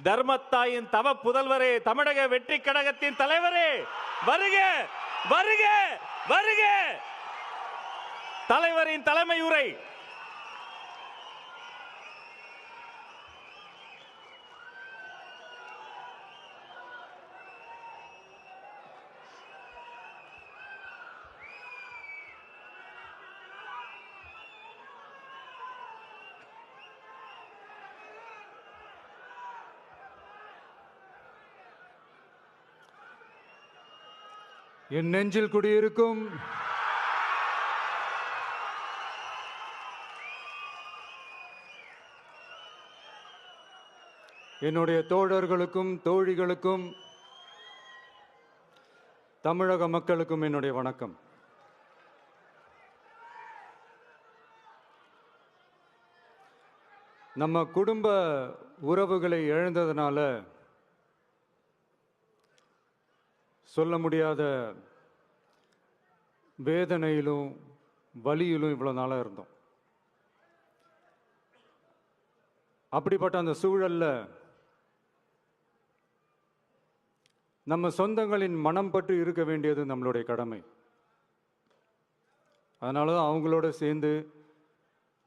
தர்மத்தாயின் தவ புதல்வரே, தமிழக வெற்றி கழகத்தின் தலைவரே, வருக வருக வருக. தலைவரின் தலைமை உரை. என் நெஞ்சில் குடியிருக்கும் என்னுடைய தோழர்களுக்கும் தோழிகளுக்கும் தமிழக மக்களுக்கும் என்னுடைய வணக்கம். நம்ம குடும்ப உறவுகளை இழந்ததுனால சொல்ல முடியாத வேதனையிலும் வலியிலும் இவ்வளோ நாளாக இருந்தோம். அப்படிப்பட்ட அந்த சூழல்ல நம்ம சொந்தங்களின் மனம் பற்றி இருக்க வேண்டியது நம்மளுடைய கடமை. அதனால தான் அவங்களோட சேர்ந்து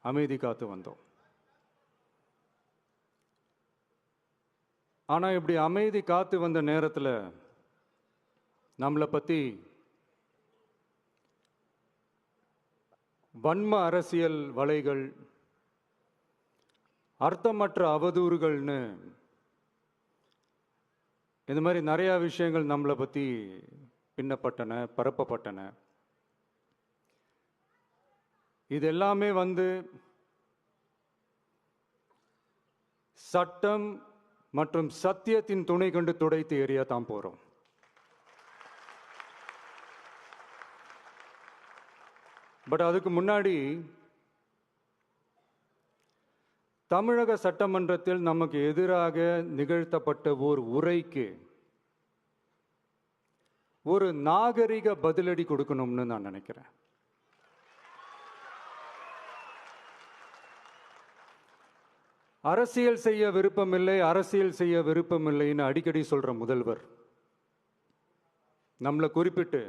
அமைதி காத்து வந்தோம். ஆனால் இப்படி அமைதி காத்து வந்த நேரத்தில் நம்மளை பற்றி வன்ம அரசியல் வலைகள், அர்த்தமற்ற அவதூறுகள்னு இந்த மாதிரி நிறையா விஷயங்கள் நம்மளை பற்றி பின்னப்பட்டன, பரப்பப்பட்டன. இது எல்லாமே சட்டம் மற்றும் சத்தியத்தின் துணை கொண்டு துடைத்து எறியத்தான் போகிறோம். பட் அதுக்கு முன்னாடி தமிழக சட்டமன்றத்தில் நமக்கு எதிராக நிகழ்த்தப்பட்ட ஓர் உரைக்கு ஒரு நாகரிக பதிலடி கொடுக்கணும்னு நான் நினைக்கிறேன். அரசியல் செய்ய விருப்பமில்லை, அரசியல் செய்ய விருப்பமில்லைன்னு அடிக்கடி சொல்ற முதல்வர் நம்மளை குறிப்பிட்டு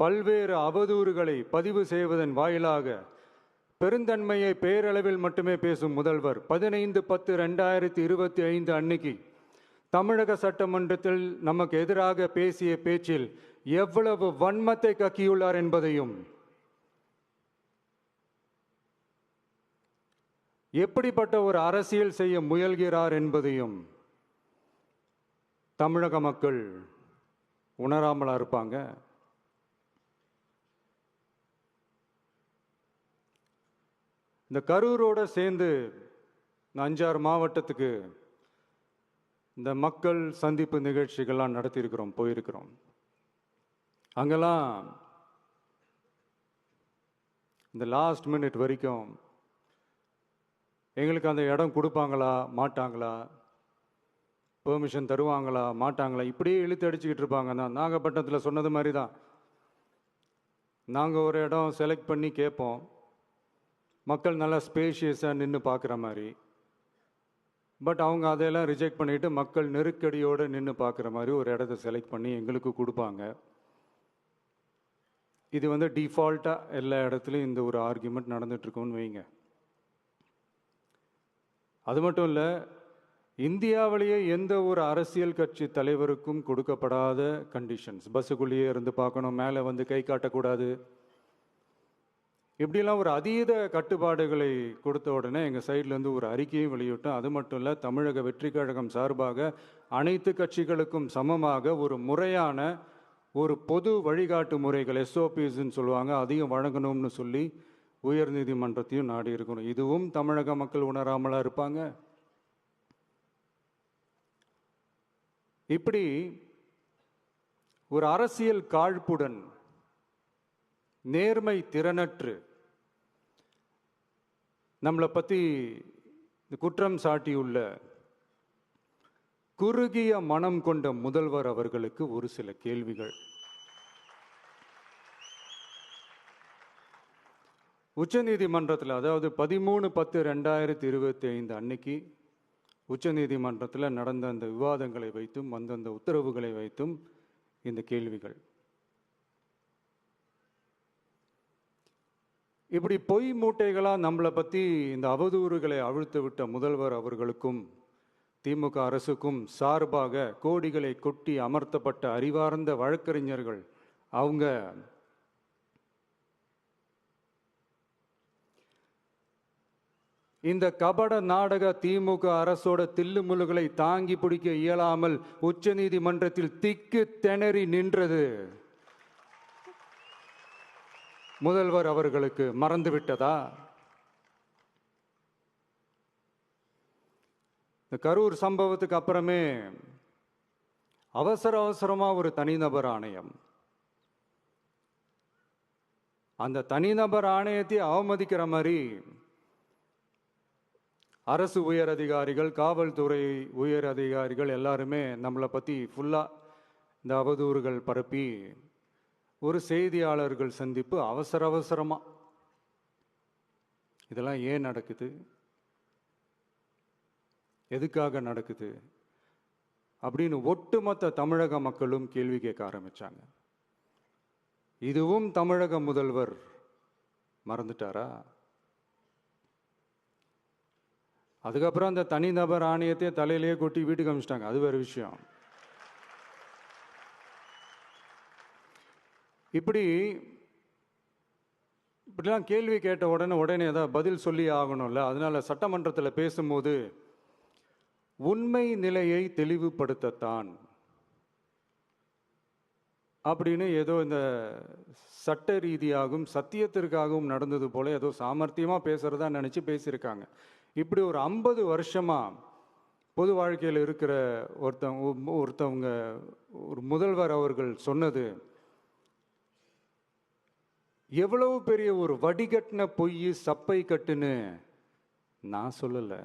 பல்வேறு அவதூறுகளை பதிவு செய்வதன் வாயிலாக பெருந்தன்மையை பேரளவில் மட்டுமே பேசும் முதல்வர் 15/10/2025 அன்னைக்கு தமிழக சட்டமன்றத்தில் நமக்கு எதிராக பேசிய பேச்சில் எவ்வளவு வன்மத்தை கக்கியுள்ளார் என்பதையும், எப்படிப்பட்ட ஒரு அரசியல் செய்ய முயல்கிறார் என்பதையும் தமிழக மக்கள் உணராமலா இருப்பாங்க. இந்த கரூரோட சேர்ந்து 5-6 மாவட்டத்துக்கு இந்த மக்கள் சந்திப்பு நிகழ்ச்சிகள்லாம் நடத்தியிருக்கிறோம், போயிருக்கிறோம். அங்கெல்லாம் இந்த லாஸ்ட் மினிட் வரைக்கும் எங்களுக்கு அந்த இடம் கொடுப்பாங்களா மாட்டாங்களா, பெர்மிஷன் தருவாங்களா மாட்டாங்களா, இப்படியே இழுத்து அடிச்சுக்கிட்டு இருப்பாங்க. நான் நாகப்பட்டினத்தில் சொன்னது மாதிரி தான், நாங்கள் ஒரு இடம் செலக்ட் பண்ணி கேட்போம், மக்கள் நல்லா ஸ்பேஷியஸாக நின்று பார்க்குற மாதிரி. பட் அவங்க அதையெல்லாம் ரிஜெக்ட் பண்ணிவிட்டு மக்கள் நெருக்கடியோடு நின்று பார்க்குற மாதிரி ஒரு இடத்த செலக்ட் பண்ணி எங்களுக்கு கொடுப்பாங்க. இது டிஃபால்ட்டாக எல்லா இடத்துலையும் இந்த ஒரு ஆர்கியூமெண்ட் நடந்துட்டுருக்கோன்னு வைங்க. அது மட்டும் இல்லை, இந்தியாவிலேயே எந்த ஒரு அரசியல் கட்சி தலைவருக்கும் கொடுக்கப்படாத கண்டிஷன்ஸ். பஸ்ஸுக்குள்ளேயே இருந்து பார்க்கணும், மேலே கை காட்டக்கூடாது, இப்படிலாம் ஒரு அதீத கட்டுப்பாடுகளை கொடுத்த உடனே எங்கள் சைட்லேருந்து ஒரு அறிக்கையும் வெளியிட்டோம். அது மட்டும் இல்லை, தமிழக வெற்றி கழகம் சார்பாக அனைத்து கட்சிகளுக்கும் சமமாக ஒரு முறையான ஒரு பொது வழிகாட்டு முறைகள், SOPஸ்ன்னு சொல்லுவாங்க, அதையும் வழங்கணும்னு சொல்லி உயர்நீதிமன்றத்தையும் நாடி இருக்கணும். இதுவும் தமிழக மக்கள் உணராமலா இருப்பாங்க. இப்படி ஒரு அரசியல் காழ்ப்புடன், நேர்மை திறனற்று நம்மளை பற்றி குற்றம் சாட்டியுள்ள குறுகிய மனம் கொண்ட முதல்வர் அவர்களுக்கு ஒரு சில கேள்விகள். உச்சநீதிமன்றத்தில், அதாவது 13/10/2025 அன்னைக்கு உச்சநீதிமன்றத்தில் நடந்த அந்த விவாதங்களை வைத்தும் அந்தந்த உத்தரவுகளை வைத்தும் இந்த கேள்விகள். இப்படி பொய் மூட்டைகளாக நம்மளை பற்றி இந்த அவதூறுகளை அவிழ்த்து விட்ட முதல்வர் அவர்களுக்கும் திமுக அரசுக்கும் சார்பாக கோடிகளை கொட்டி அமர்த்தப்பட்ட அறிவார்ந்த வழக்கறிஞர்கள் அவங்க இந்த கபட நாடக திமுக அரசோட தில்லுமுல்லுகளை தாங்கி பிடிக்க இயலாமல் உச்ச நீதிமன்றத்தில் திக்கு திணறி நின்றது முதல்வர் அவர்களுக்கு மறந்துவிட்டதா? இந்த கரூர் சம்பவத்துக்கு அப்புறமே அவசரமா ஒரு தனிநபர் ஆணையம், அந்த தனிநபர் ஆணையத்தை அவமதிக்கிற மாதிரி அரசு உயர் அதிகாரிகள், காவல்துறை உயர் அதிகாரிகள் எல்லாருமே நம்மளை பற்றி ஃபுல்லாக இந்த அவதூறுகள் பரப்பி ஒரு செய்தியாளர்கள் சந்திப்பு அவசரமாக. இதெல்லாம் ஏன் நடக்குது, எதுக்காக நடக்குது அப்படின்னு ஒட்டுமொத்த தமிழக மக்களும் கேள்வி கேட்க ஆரம்பிச்சாங்க. இதுவும் தமிழக முதல்வர் மறந்துட்டாரா? அதுக்கப்புறம் அந்த தனிநபர் ஆணையத்தை தலையிலேயே கொட்டி வீட்டுக்கு அனுப்பிச்சிட்டாங்க. அது வேறு விஷயம். இப்படிலாம் கேள்வி கேட்ட உடனே ஏதாவது பதில் சொல்லி ஆகணும்ல. அதனால சட்டமன்றத்தில் பேசும்போது உண்மை நிலையை தெளிவுபடுத்தத்தான் அப்படின்னு ஏதோ இந்த சட்ட ரீதியாகவும் சத்தியத்திற்காகவும் நடந்தது போல ஏதோ சாமர்த்தியமாக பேசுறதா நினச்சி பேசியிருக்காங்க. இப்படி ஒரு 50 வருஷமா பொது வாழ்க்கையில் இருக்கிற ஒருத்தவங்க ஒரு முதல்வர் அவர்கள் சொன்னது எவ்வளவு பெரிய ஒரு வடிகட்டின பொய், சப்பை கட்டுன்னு நான் சொல்லலை,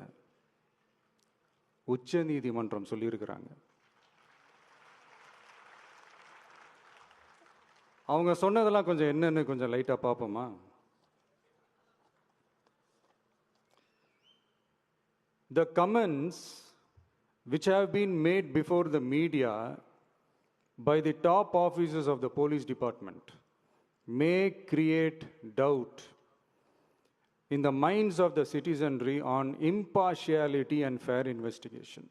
உச்ச நீதிமன்றம் சொல்லியிருக்கிறாங்க. அவங்க சொன்னதெல்லாம் கொஞ்சம் என்னன்னு கொஞ்சம் லைட்டா பார்ப்போமா? The comments which have been made before the media by the top officers of the police department may create doubt in the minds of the citizenry on impartiality and fair investigation.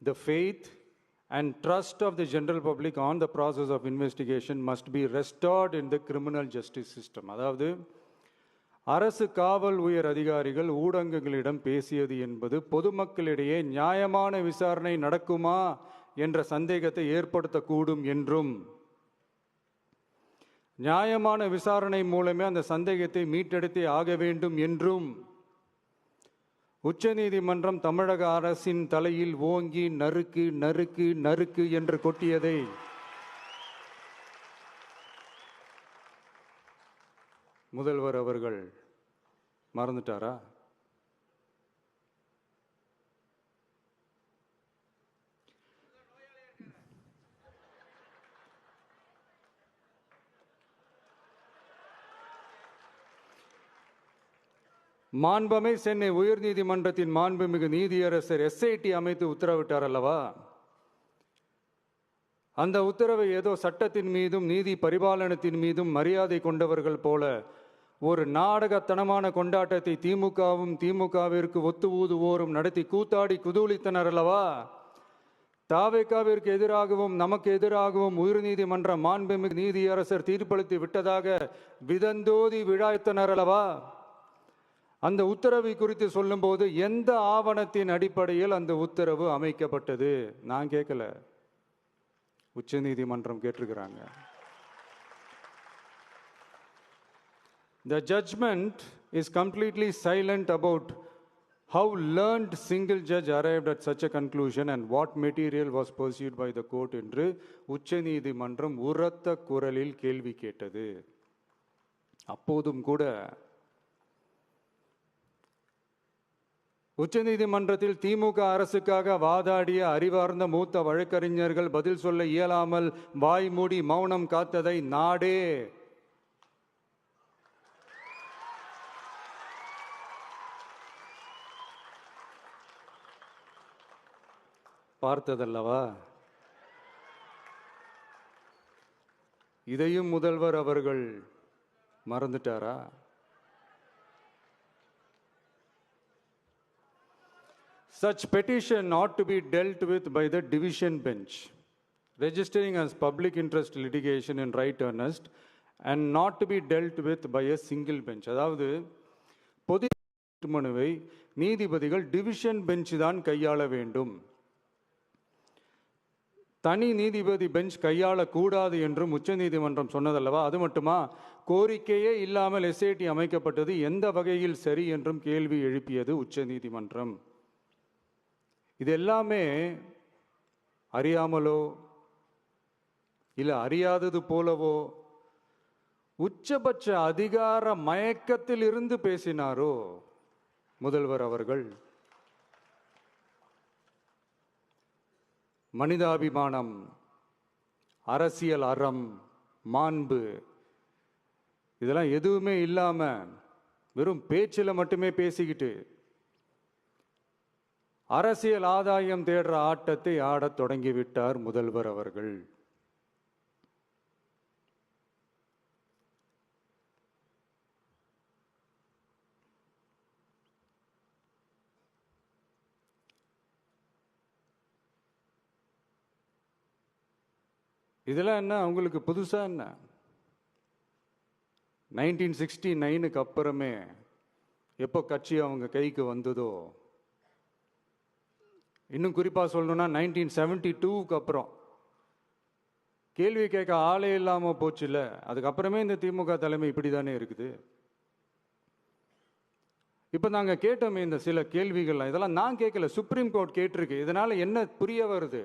The faith and trust of the general public on the process of investigation must be restored in the criminal justice system. அதாவது அரசு காவல் உயர் அதிகாரிகள் ஊடகங்களிடம் பேசியது என்பது பொதுமக்களிடையே நியாயமான விசாரணை நடக்குமா என்ற சந்தேகத்தை ஏற்படுத்தக்கூடும் என்றும், நியாயமான விசாரணை மூலமே அந்த சந்தேகத்தை மீட்டெடுத்தே ஆக வேண்டும் என்றும் உச்சநீதிமன்றம் தமிழக அரசின் தலையில் ஓங்கி நறுக்கு நறுக்கு நறுக்கு என்று கொட்டியதை முதல்வர் அவர்கள் மறந்துட்டாரா? மாண்புமை சென்னை உயர்நீதிமன்றத்தின் மாண்புமிகு நீதியரசர் SIT அமைத்து உத்தரவிட்டார் அல்லவா? அந்த உத்தரவை ஏதோ சட்டத்தின் மீதும் நீதி பரிபாலனத்தின் மீதும் மரியாதை கொண்டவர்கள் போல ஒரு நாடகத்தனமான கொண்டாட்டத்தை திமுகவிற்கு ஒத்து ஊதுவோரும் நடத்தி கூத்தாடி குதூளித்தனர் அல்லவா? தாவேகாவிற்கு எதிராகவும் நமக்கு எதிராகவும் உயர்நீதிமன்ற மாண்புமிகு நீதியரசர் தீர்ப்பளித்து விட்டதாக விதந்தோதி விழாய்த்தனர் அல்லவா? அந்த உத்தரவை குறித்து சொல்லும்போது எந்த ஆவணத்தின் அடிப்படையில் அந்த உத்தரவு அமைக்கப்பட்டது? நான் கேட்கல, உச்ச நீதிமன்றம் கேட்டிருக்கிறாங்க. The judgment is completely silent about how learned single judge arrived at such a conclusion and what material was pursued by the court என்று உச்ச நீதிமன்றம் உரத்த குரலில் கேள்வி கேட்டது. அப்போதும் கூட உச்சநீதிமன்றத்தில் திமுக அரசுக்காக வாதாடிய அறிவார்ந்த மூத்த வழக்கறிஞர்கள் பதில் சொல்ல இயலாமல் வாய் மூடி மௌனம் காத்ததை நாடே பார்த்ததல்லவா? இதையும் முதல்வர் அவர்கள் மறந்துட்டாரா? Such petition ought to be dealt with by the division bench, registering as public interest litigation in right earnest and not to be dealt with by a single bench. அதாவது பொது மனுவை நீதிபதிகள் டிவிஷன் பெஞ்ச் தான் கையாள வேண்டும், தனி நீதிபதி bench கையாளக்கூடாது என்றும் உச்சநீதிமன்றம் சொன்னதல்லவா? அது மட்டுமா, கோரிக்கையே இல்லாமல் எஸ்ஐடி அமைக்கப்பட்டது எந்த வகையில் சரி என்றும் கேள்வி எழுப்பியது உச்சநீதிமன்றம். இது எல்லாமே அறியாமலோ இல்லை அறியாதது போலவோ உச்சபட்ச அதிகார மயக்கத்தில் இருந்து பேசினாரோ முதல்வர் அவர்கள்? மனிதாபிமானம், அரசியல் அறம், மாண்பு இதெல்லாம் எதுவுமே இல்லாம வெறும் பேச்சில் மட்டுமே பேசிக்கிட்டு அரசியல் ஆதாயம் தேடுற ஆட்டத்தை ஆடத் தொடங்கிவிட்டார் முதல்வர் அவர்கள். இதெல்லாம் என்ன அவங்களுக்கு புதுசா என்ன? 1969க்கு அப்புறமே எப்போ கட்சி அவங்க கைக்கு வந்ததோ, இன்னும் குறிப்பாக சொல்லணும்னா 1972க்கு அப்புறம் கேள்வி கேட்க ஆளே இல்லாமல் போச்சுல்ல, அதுக்கப்புறமே இந்த திமுக தலைமை இப்படி தானே இருக்குது. இப்போ நாங்கள் கேட்டோமே இந்த சில கேள்விகள்லாம், இதெல்லாம் நான் கேட்கல, சுப்ரீம் கோர்ட் கேட்டிருக்கு. இதனால என்ன புரிய வருது?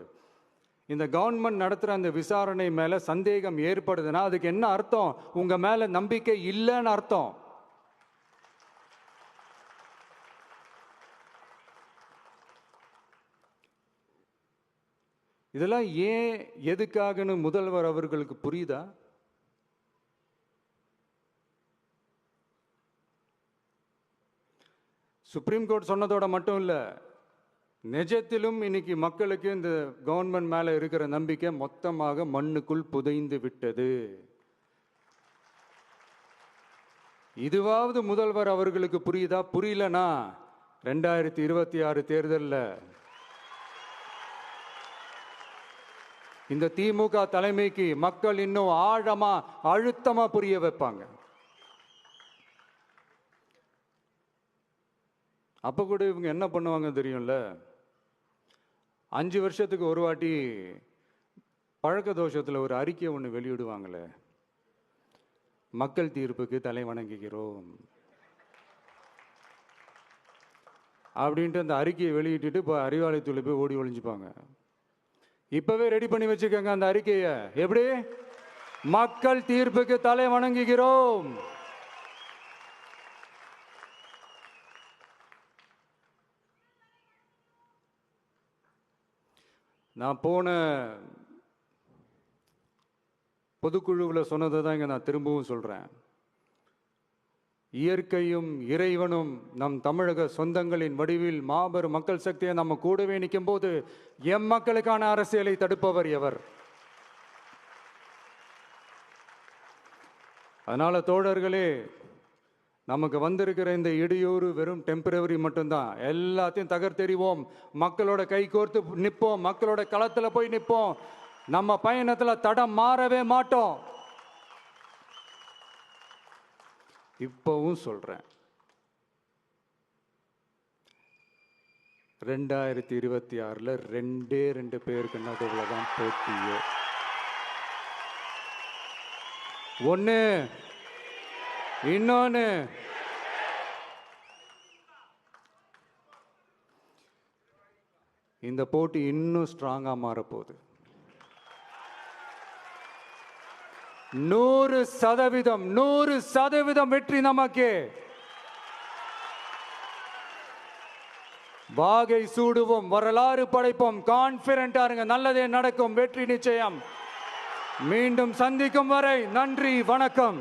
இந்த கவர்மெண்ட் நடத்துகிற அந்த விசாரணை மேலே சந்தேகம் ஏற்படுதுன்னா அதுக்கு என்ன அர்த்தம்? உங்க மேல நம்பிக்கை இல்லைன்னு அர்த்தம். இதெல்லாம் ஏன் எதுக்காகன்னு முதல்வர் அவர்களுக்கு புரியுதா? சுப்ரீம் கோர்ட் சொன்னதோட மட்டும் இல்லை, நிஜத்திலும் இன்னைக்கு மக்களுக்கு இந்த கவர்மெண்ட் மேல இருக்கிற நம்பிக்கை மொத்தமாக மண்ணுக்குள் புதைந்து விட்டது. இதுவாவது முதல்வர் அவர்களுக்கு புரியுதா? புரியலனா 2026 தேர்தலில் இந்த திமுக தலைமைக்கு மக்கள் இன்னும் ஆழமா அழுத்தமா புரிய வைப்பாங்க. அப்ப கூட இவங்க என்ன பண்ணுவாங்க தெரியும்ல, 5 வருஷத்துக்கு ஒரு வாட்டி பழக்க தோஷத்தில் ஒரு அறிக்கை ஒன்று வெளியிடுவாங்களே, மக்கள் தீர்ப்புக்கு தலை வணங்குகிறோம் அப்படின்ட்டு அந்த அறிக்கையை வெளியிட்டு இப்போ அறிவாலயத்தில் போய் ஓடி ஒளிஞ்சுப்பாங்க. இப்பவே ரெடி பண்ணி வச்சுக்கோங்க அந்த அறிக்கையை. எப்படி? மக்கள் தீர்ப்புக்கு தலை வணங்குகிறோம். நான் போன பொதுக்குழுவில் சொன்னதை தான் இங்கே நான் திரும்பவும் சொல்கிறேன். இயற்கையும் இறைவனும் நம் தமிழக சொந்தங்களின் வடிவில் மாபெரும் மக்கள் சக்தியை நம்ம கூடவே நிற்கும் போது எம் மக்களுக்கான அரசியலை தடுப்பவர் எவர்? அதனால தோழர்களே, நமக்கு வந்திருக்கிற இந்த இடையூறு வெறும் டெம்பரவரி மட்டும்தான். எல்லாத்தையும் தகர்த்தெறிவோம், மக்களோட கை கோர்த்து நிற்போம், மக்களோட களத்தில் போய் நிற்போம். நம்ம பயணத்தில் தடம் மாறவே மாட்டோம். இப்பவும் சொல்றேன், 2026ல் 2 பேருக்கு நடுவில் தான் போட்டியே. ஒன்று, இன்னொன்று இந்த போட்டி இன்னும் ஸ்ட்ராங்கா மாறப்போகுது. 100% வெற்றி நமக்கு. வாகை சூடுவோம், வரலாறு படைப்போம், கான்பிடென்டா இருங்க, நல்லதே நடக்கும், வெற்றி நிச்சயம். மீண்டும் சந்திக்கும் வரை நன்றி, வணக்கம்.